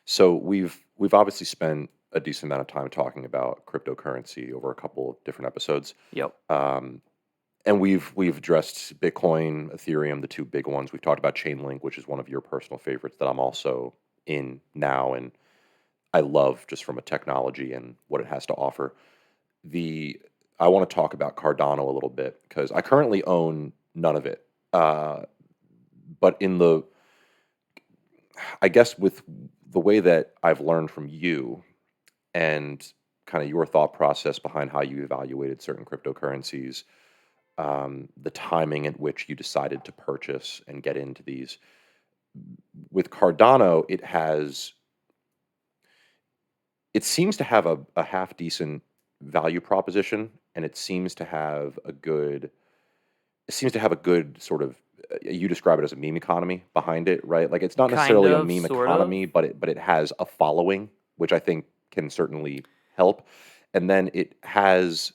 So we've obviously spent a decent amount of time talking about cryptocurrency over a couple of different episodes. Yep. Um, and we've addressed Bitcoin, Ethereum, the two big ones. We've talked about Chainlink, which is one of your personal favorites that I'm also in now, and I love just from a technology and what it has to offer. The I want to talk about Cardano a little bit because I currently own none of it. Uh, but in the I guess with the way that I've learned from you and kind of your thought process behind how you evaluated certain cryptocurrencies, the timing at which you decided to purchase and get into these. With Cardano, it seems to have a half decent value proposition, and it seems to have a good sort of you describe it as a meme economy behind it, right? Like it's not Kind necessarily a of, meme sort of. economy, but it has a following, which I think can certainly help. And then it has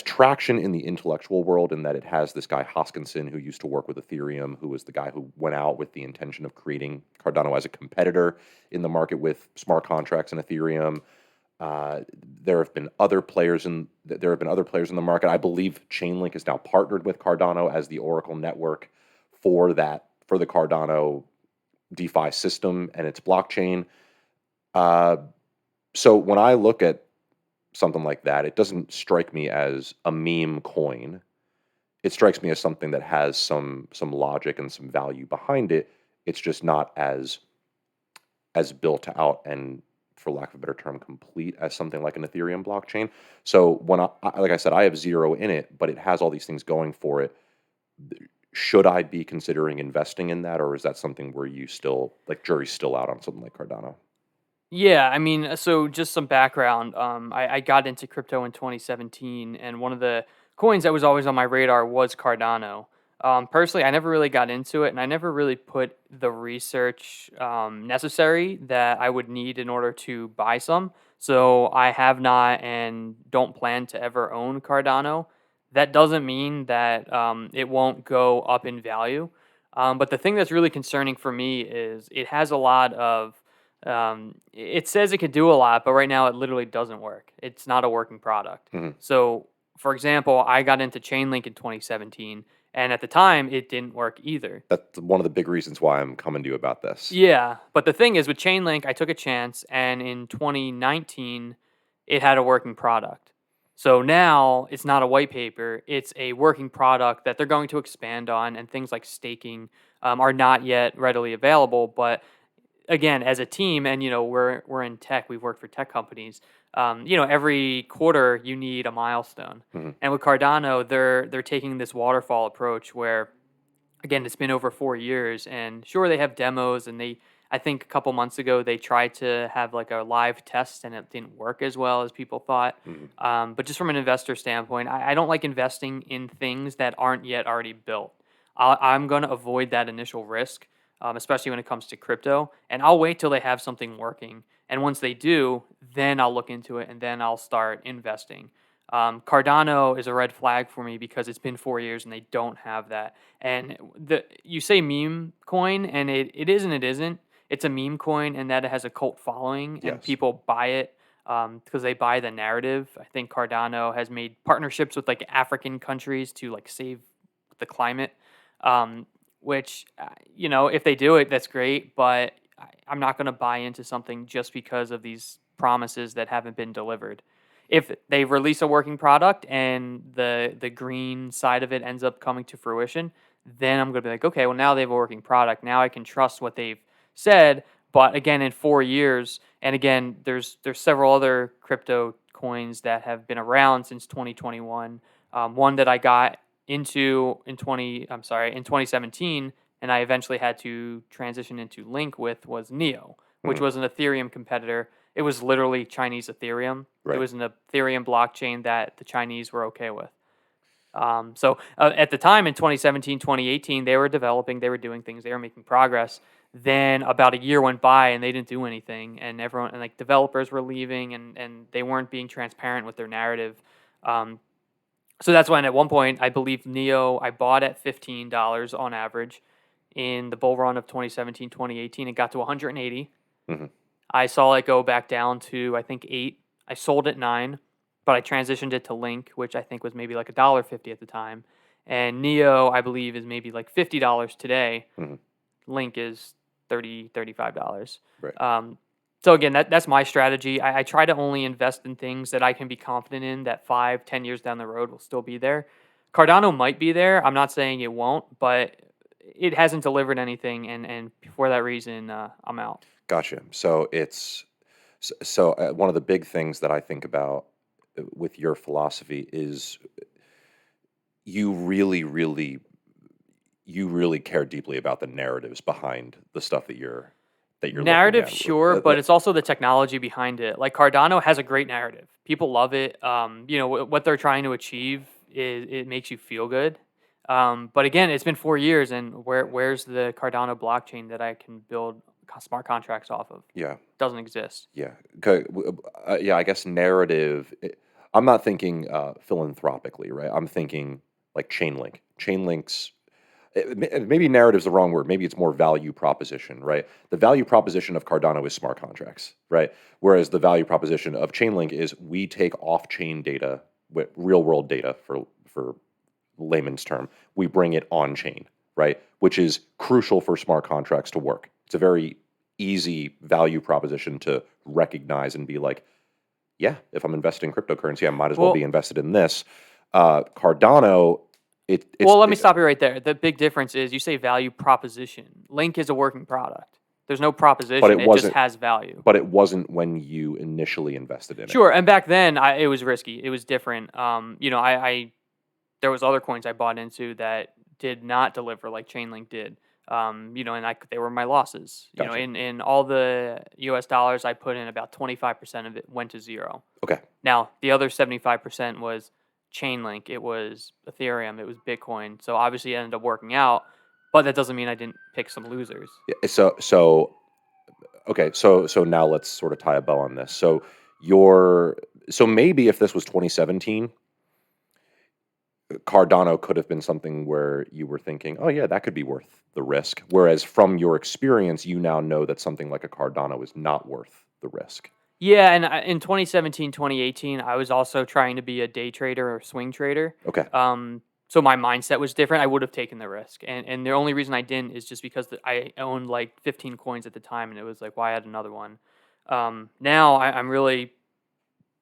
traction in the intellectual world in that it has this guy Hoskinson who used to work with Ethereum, who was the guy who went out with the intention of creating Cardano as a competitor in the market with smart contracts and Ethereum. Uh, there have been other players in the market. I believe Chainlink is now partnered with Cardano as the Oracle network for the Cardano DeFi system and its blockchain. Uh, so when I look at something like that, it doesn't strike me as a meme coin. It strikes me as something that has some logic and some value behind it. It's just not as built out and, for lack of a better term, complete as something like an Ethereum blockchain. So like I said, I have zero in it, but it has all these things going for it. Should I be considering investing in that, or is that something where you still like jury's still out on something like Cardano? Yeah, I mean, so just some background. I got into crypto in 2017, and one of the coins that was always on my radar was Cardano. Personally, I never really got into it, and I never really put the research necessary that I would need in order to buy some. So I have not and don't plan to ever own Cardano. That doesn't mean that it won't go up in value. But the thing that's really concerning for me is it has a lot of it says it could do a lot, but right now it literally doesn't work. It's not a working product. Mhm. So, for example, I got into Chainlink in 2017, and at the time it didn't work either. That's one of the big reasons why I'm coming to you about this. Yeah, but the thing is with Chainlink, I took a chance, and in 2019, it had a working product. So now it's not a white paper; it's a working product that they're going to expand on, and things like staking are not yet readily available. But again, as a team, and we're in tech, we've worked for tech companies. Every quarter you need a milestone, Mhm. and with Cardano, they're taking this waterfall approach where, again, it's been over 4 years, and sure they have demos, and I think a couple months ago they tried to have like a live test, and it didn't work as well as people thought. Mhm. But just from an investor standpoint, I don't like investing in things that aren't yet already built. I'm going to avoid that initial risk, especially when it comes to crypto, and I'll wait till they have something working. And once they do, then I'll look into it, and then I'll start investing. Cardano is a red flag for me because it's been 4 years and they don't have that. And you say meme coin, and it is and it isn't. It's a meme coin in that it has a cult following, and Yes. people buy it because they buy the narrative. I think Cardano has made partnerships with like African countries to like save the climate, um, which if they do it, that's great. But I'm not going to buy into something just because of these promises that haven't been delivered. If they release a working product and the green side of it ends up coming to fruition, then I'm going to be like, okay, well now they have a working product. Now I can trust what they've said. But again, in 4 years, and again, there's several other crypto coins that have been around since 2021. One that I got into in 2017, and I eventually had to transition into Link with was Neo, which Mhm. was an Ethereum competitor. It was literally Chinese Ethereum. It Right. was an Ethereum blockchain that the Chinese were okay with. So at the time in 2017, 2018, they were developing, they were doing things, they were making progress. Then about a year went by and they didn't do anything, and everyone and like developers were leaving, and they weren't being transparent with their narrative. Um, so that's when at one point I believe Neo I bought at $15 on average in the bull run of 2017, 2018. It got to 180. Mhm. I saw it go back down to I think 8. I sold at 9, but I transitioned it to Link, which I think was maybe like $1.50 at the time. And Neo, I believe, is maybe like $50 today. Mhm. Link is 30, $35. Right. So again, that's my strategy. I try to only invest in things that I can be confident in that 5, 10 years down the road will still be there. Cardano might be there. I'm not saying it won't, but it hasn't delivered anything, and for that reason, I'm out. Gotcha. So one of the big things that I think about with your philosophy is you really, really, you really care deeply about the narratives behind the stuff that you're looking Narrative, at. sure, but it's also the technology behind it. Like Cardano has a great narrative. People love it. What they're trying to achieve is it makes you feel good. But again, it's been 4 years, and where's the Cardano blockchain that I can build smart contracts off of? Yeah, Doesn't exist. yeah, yeah. I guess narrative. I'm not thinking philanthropically, right? I'm thinking like Chainlink. Chainlink's maybe narrative's the wrong word. Maybe it's more value proposition, right? The value proposition of Cardano is smart contracts, right? Whereas the value proposition of Chainlink is we take off-chain data, with real world data for layman's term, we bring it on chain, right? Which is crucial for smart contracts to work. It's a very easy value proposition to recognize and be like, yeah, if I'm investing in cryptocurrency, I might as well be Well, invested in this. Cardano, well, let me stop you right there. The big difference is you say value proposition. Link is a working product. There's no but proposition. it It just wasn't. has value. But it wasn't when you initially invested in it. Sure, and back then it was risky. It was different. I there was other coins I bought into that did not deliver like Chainlink did. And they were my losses. Gotcha. In all the U.S. dollars I put in, about 25% of it went to zero. Okay. Now the other 75% was Chainlink. It was Ethereum. It was Bitcoin. So obviously it ended up working out, but that doesn't mean I didn't pick some losers. Yeah, okay. So now let's sort of tie a bow on this. So maybe if this was 2017, Cardano could have been something where you were thinking, oh yeah, that could be worth the risk. Whereas from your experience, you now know that something like a Cardano is not worth the risk. Yeah, and in 2017, 2018, I was also trying to be a day trader or swing trader. Okay. So my mindset was different. I would have taken the risk, and the only reason I didn't is just because I owned like 15 coins at the time, and it was like, why add another one? Now I'm really,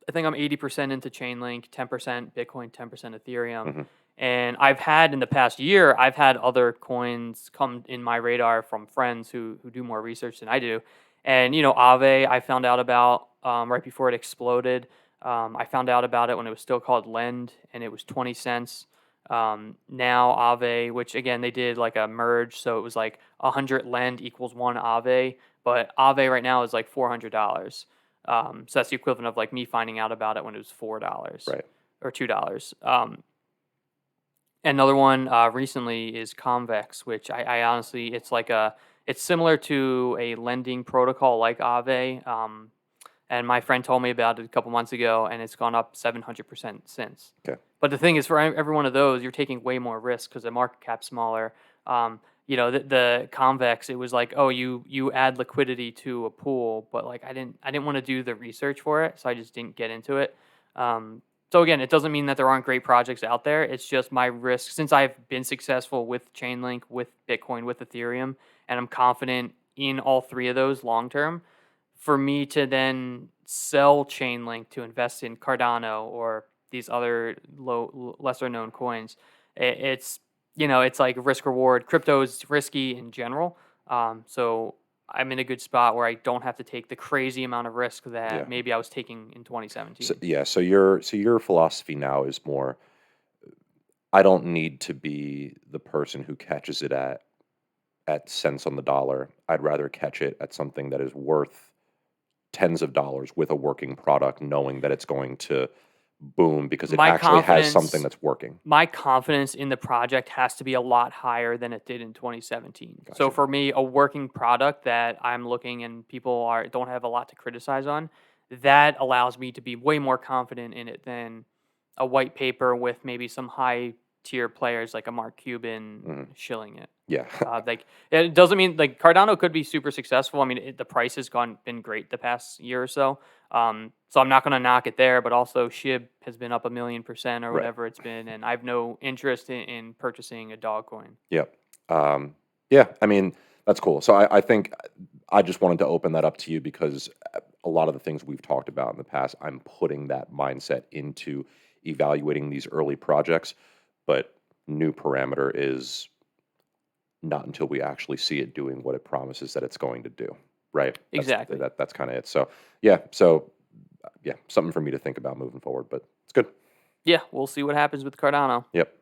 I think I'm 80% into Chainlink, 10% Bitcoin, 10% Ethereum. Hmm. And I've had in the past year, I've had other coins come in my radar from friends who do more research than I do. And Aave, I found out about right before it exploded. I found out about it when it was still called Lend, and it was 20 cents. Now Aave, which again they did like a merge, so it was like 100 Lend equals one Aave, but Aave right now is like $400. So that's the equivalent of like me finding out about it when it was $4 Right. or $2. Another one recently is Convex, which I honestly, it's similar to a lending protocol like Aave. And my friend told me about it a couple months ago, and it's gone up 700% since. Okay. But the thing is, for every one of those, you're taking way more risk because the market cap's smaller. The Convex, it was like, oh, you add liquidity to a pool, but like I didn't want to do the research for it, so I just didn't get into it. So again, it doesn't mean that there aren't great projects out there. It's just my risk since I've been successful with Chainlink, with Bitcoin, with Ethereum, and I'm confident in all three of those long term. For me to then sell Chainlink to invest in Cardano or these other lesser known coins, it's like risk reward. Crypto is risky in general, so I'm in a good spot where I don't have to take the crazy amount of risk Yeah. that maybe I was taking in So 2017. yeah. So your philosophy now is more. I don't need to be the person who catches it at cents on the dollar. I'd rather catch it at something that is worth tens of dollars with a working product, knowing that it's going to boom because it My actually has something confidence that's working. my confidence in the project has to be a lot higher than it did in 2017. So Gotcha. for me, a working product that I'm looking and people don't have a lot to criticize on, that allows me to be way more confident in it than a white paper with maybe some high tier players like a Mark Cuban Mhm. shilling it. Yeah. Like it doesn't mean like Cardano could be super successful. I mean, the price has been great the past year or so. So I'm not going to knock it there, but also SHIB has been up 1,000,000% or Right. whatever it's been, and I have no interest in purchasing a dog coin. Yep. Yeah, I mean, that's cool. So I think I just wanted to open that up to you because a lot of the things we've talked about in the past, I'm putting that mindset into evaluating these early projects. But new parameter is not until we actually see it doing what it promises that it's going to do. Right. Exactly. That's kind of it. So yeah. So yeah, something for me to think about moving forward. But it's good. Yeah, we'll see what happens with Cardano. Yep.